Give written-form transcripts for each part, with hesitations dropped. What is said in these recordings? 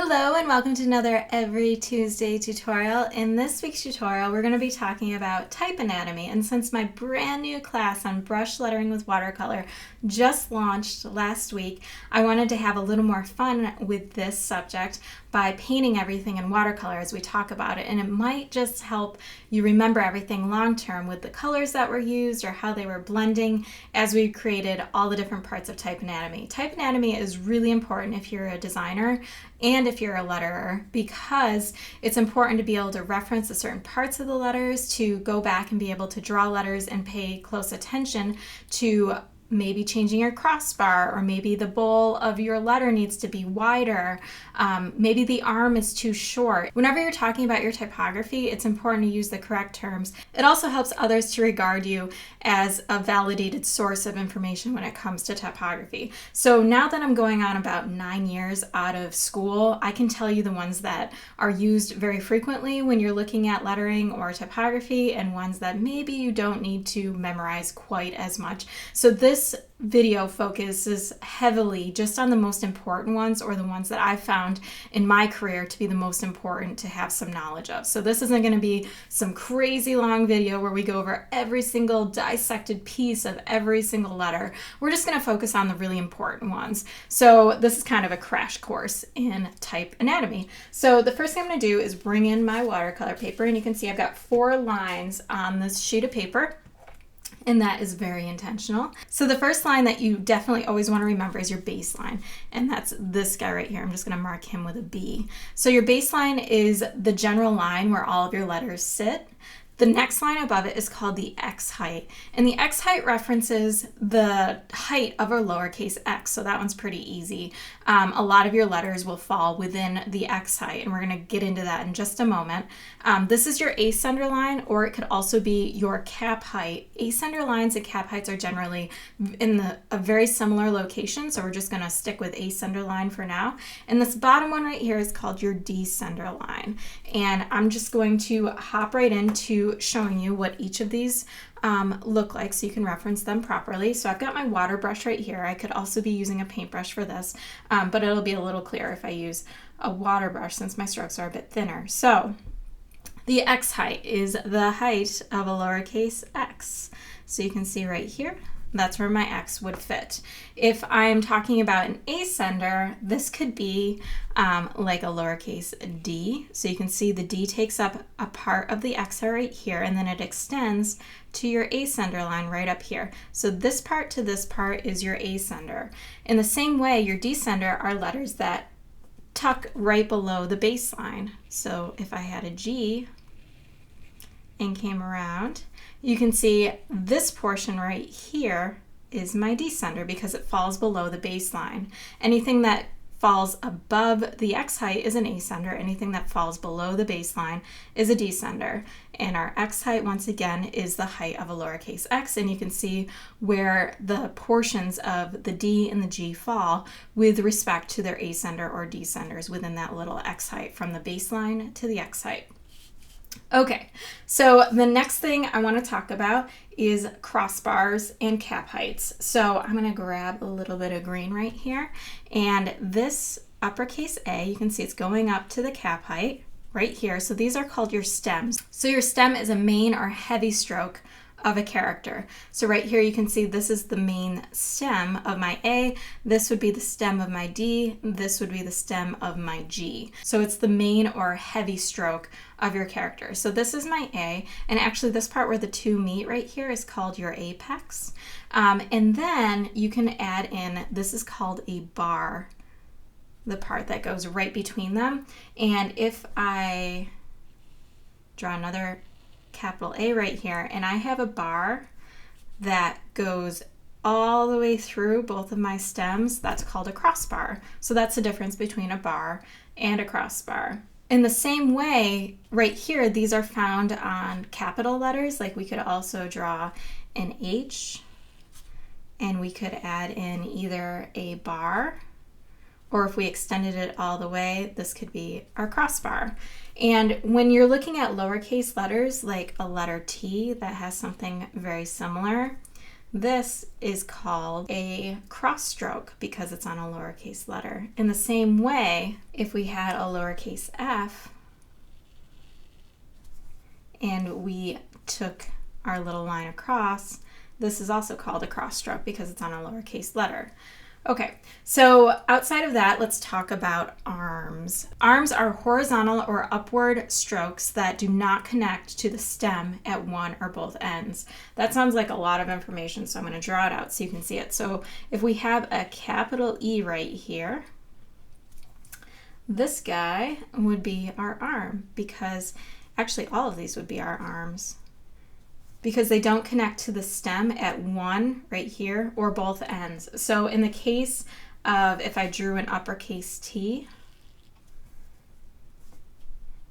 Hello and welcome to another Every Tuesday tutorial. In this week's tutorial, we're going to be talking about type anatomy. And since my brand new class on brush lettering with watercolor just launched last week, I wanted to have a little more fun with this subject by painting everything in watercolor as we talk about it. And it might just help you remember everything long term with the colors that were used or how they were blending as we created all the different parts of type anatomy. Type anatomy is really important if you're a designer and if you're a letterer, because it's important to be able to reference the certain parts of the letters, to go back and be able to draw letters and pay close attention to maybe changing your crossbar, or maybe the bowl of your letter needs to be wider. Maybe the arm is too short. Whenever you're talking about your typography, it's important to use the correct terms. It also helps others to regard you as a validated source of information when it comes to typography. So now that I'm going on about 9 years out of school, I can tell you the ones that are used very frequently when you're looking at lettering or typography, and ones that maybe you don't need to memorize quite as much. So this video focuses heavily just on the most important ones, or the ones that I've found in my career to be the most important to have some knowledge of. So this isn't going to be some crazy long video where we go over every single dissected piece of every single letter. We're just going to focus on the really important ones. So this is kind of a crash course in type anatomy. So the first thing I'm going to do is bring in my watercolor paper, and you can see I've got 4 lines on this sheet of paper. And that is very intentional. So the first line that you definitely always want to remember is your baseline. And that's this guy right here. I'm just going to mark him with a B. So your baseline is the general line where all of your letters sit. The next line above it is called the X height. And the X height references the height of a lowercase x. So that one's pretty easy. A lot of your letters will fall within the X height, and we're going to get into that in just a moment. This is your ascender line, or it could also be your cap height. Ascender lines and cap heights are generally in a very similar location, so we're just going to stick with ascender line for now. And this bottom one right here is called your descender line. And I'm just going to hop right into showing you what each of these look like so you can reference them properly. So I've got my water brush right here. I could also be using a paintbrush for this, but it'll be a little clearer if I use a water brush since my strokes are a bit thinner. So the X height is the height of a lowercase x. So you can see right here, that's where my X would fit. If I'm talking about an ascender, this could be like a lowercase d. So you can see the D takes up a part of the X right here, and then it extends to your ascender line right up here. So this part to this part is your ascender. In the same way, your descender are letters that tuck right below the baseline. So if I had a G and came around, you can see this portion right here is my descender because it falls below the baseline. Anything that falls above the X height is an ascender. Anything that falls below the baseline is a descender. And our X height, once again, is the height of a lowercase x. And you can see where the portions of the D and the G fall with respect to their ascender or descenders within that little X height from the baseline to the X height. Okay, so the next thing I want to talk about is crossbars and cap heights. So I'm going to grab a little bit of green right here, and this uppercase A, you can see it's going up to the cap height right here. So these are called your stems. So your stem is a main or heavy stroke of a character. So right here you can see this is the main stem of my A, this would be the stem of my D, this would be the stem of my G. So it's the main or heavy stroke of your character. So this is my A, and actually this part where the two meet right here is called your apex. And then you can add in, this is called a bar, the part that goes right between them. And if I draw another capital A right here, and I have a bar that goes all the way through both of my stems, that's called a crossbar. So that's the difference between a bar and a crossbar. In the same way, right here, these are found on capital letters. Like we could also draw an H, and we could add in either a bar, or if we extended it all the way, this could be our crossbar. And when you're looking at lowercase letters, like a letter T that has something very similar, This is called a cross stroke because it's on a lowercase letter. In the same way, if we had a lowercase f and we took our little line across, this is also called a cross stroke because it's on a lowercase letter. Okay, so outside of that, let's talk about arms. Arms are horizontal or upward strokes that do not connect to the stem at one or both ends. That sounds like a lot of information, so I'm going to draw it out so you can see it. So if we have a capital E right here, this guy would be our arm, because actually all of these would be our arms, because they don't connect to the stem at one right here or both ends. So in the case of if I drew an uppercase T,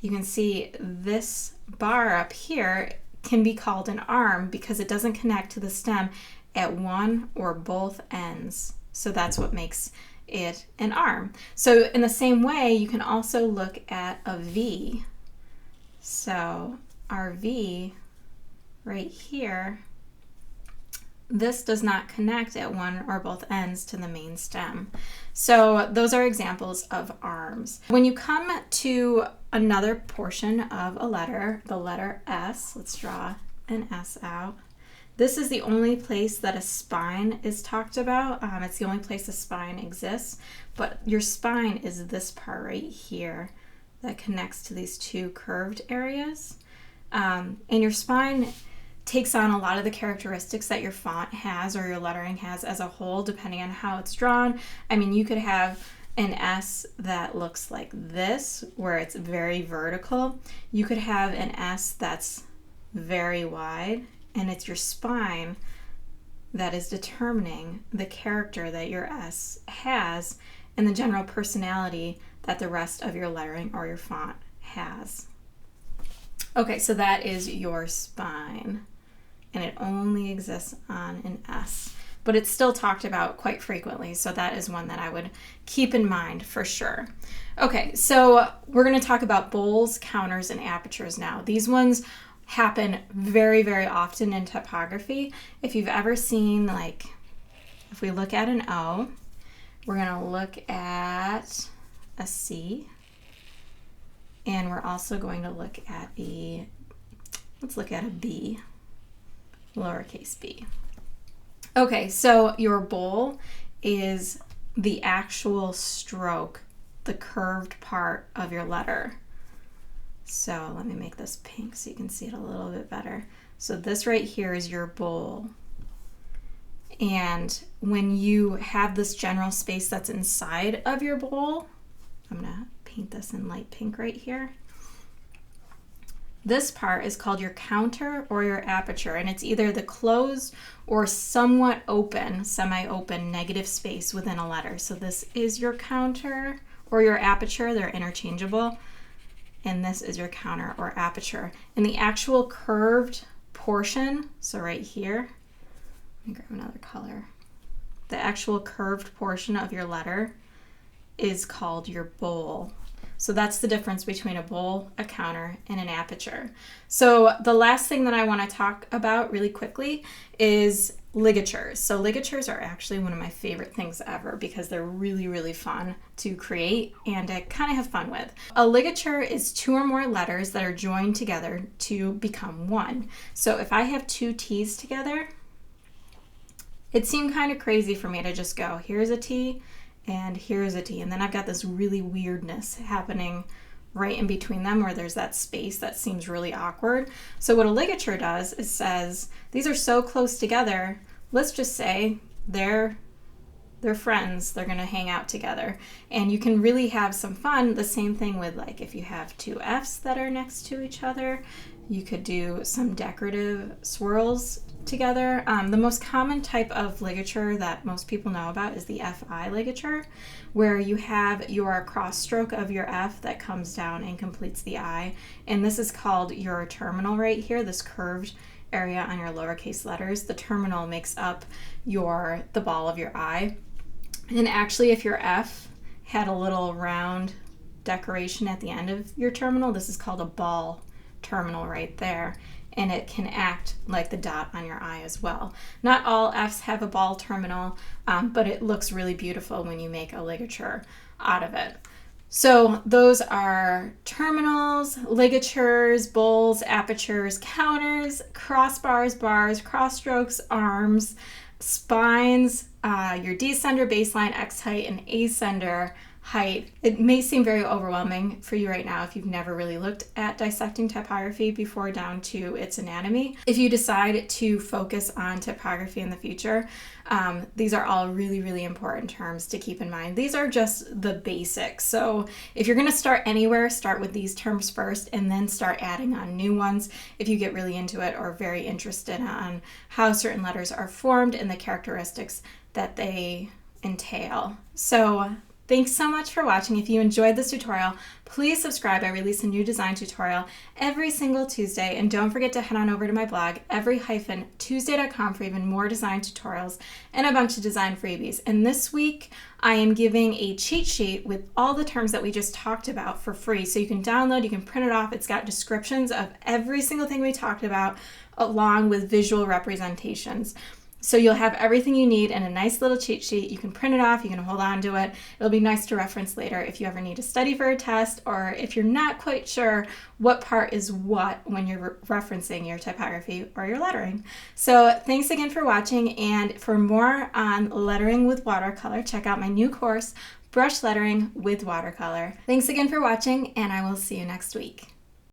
you can see this bar up here can be called an arm because it doesn't connect to the stem at one or both ends. So that's what makes it an arm. So in the same way, you can also look at a V. So our V right here, this does not connect at one or both ends to the main stem. So those are examples of arms. When you come to another portion of a letter, the letter S, let's draw an S out. This is the only place that a spine is talked about. It's the only place a spine exists, but your spine is this part right here that connects to these two curved areas. And your spine takes on a lot of the characteristics that your font has or your lettering has as a whole, depending on how it's drawn. I mean, you could have an S that looks like this, where it's very vertical. You could have an S that's very wide, and it's your spine that is determining the character that your S has and the general personality that the rest of your lettering or your font has. Okay, so that is your spine, and it only exists on an S, but it's still talked about quite frequently, so that is one that I would keep in mind for sure. Okay, so we're going to talk about bowls, counters, and apertures now. These ones happen very, very often in typography. If you've ever seen, like, if we look at an O, we're going to look at a C, and we're also going to look at let's look at a B, lowercase b. Okay, so your bowl is the actual stroke, the curved part of your letter. So let me make this pink so you can see it a little bit better. So this right here is your bowl. And when you have this general space that's inside of your bowl, I'm going to paint this in light pink right here. This part is called your counter or your aperture, and it's either the closed or somewhat open, semi-open negative space within a letter. So this is your counter or your aperture, they're interchangeable, and this is your counter or aperture. And the actual curved portion, so right here, let me grab another color. The actual curved portion of your letter is called your bowl. So that's the difference between a bowl, a counter, and an aperture. So the last thing that I want to talk about really quickly is ligatures. So ligatures are actually one of my favorite things ever because they're really, really fun to create and to kind of have fun with. A ligature is two or more letters that are joined together to become one. So if I have two T's together, it seemed kind of crazy for me to just go, here's a T, and here's a T, and then I've got this really weirdness happening right in between them where there's that space that seems really awkward. So what a ligature does is says, these are so close together, let's just say they're friends, they're gonna hang out together. And you can really have some fun. The same thing with, like, if you have two F's that are next to each other, you could do some decorative swirls together. The most common type of ligature that most people know about is the FI ligature, where you have your cross stroke of your F that comes down and completes the I. And this is called your terminal right here, this curved area on your lowercase letters. The terminal makes up the ball of your I. And actually, if your F had a little round decoration at the end of your terminal, this is called a ball terminal right there. and it can act like the dot on your eye as well. Not all Fs have a ball terminal, but it looks really beautiful when you make a ligature out of it. So those are terminals, ligatures, bowls, apertures, counters, crossbars, bars, cross strokes, arms, spines, your descender, baseline, X height, and ascender height. It may seem very overwhelming for you right now if you've never really looked at dissecting typography before down to its anatomy. If you decide to focus on typography in the future, these are all really, really important terms to keep in mind. These are just the basics. So if you're going to start anywhere, start with these terms first and then start adding on new ones if you get really into it or very interested on how certain letters are formed and the characteristics that they entail. So thanks so much for watching. If you enjoyed this tutorial, please subscribe. I release a new design tutorial every single Tuesday. And don't forget to head on over to my blog, every-tuesday.com, for even more design tutorials and a bunch of design freebies. And this week, I am giving a cheat sheet with all the terms that we just talked about for free. So you can download, you can print it off. It's got descriptions of every single thing we talked about along with visual representations. So you'll have everything you need in a nice little cheat sheet. You can print it off, you can hold on to it. It'll be nice to reference later if you ever need to study for a test or if you're not quite sure what part is what when you're referencing your typography or your lettering. So thanks again for watching, and for more on lettering with watercolor, check out my new course, Brush Lettering with Watercolor. Thanks again for watching, and I will see you next week.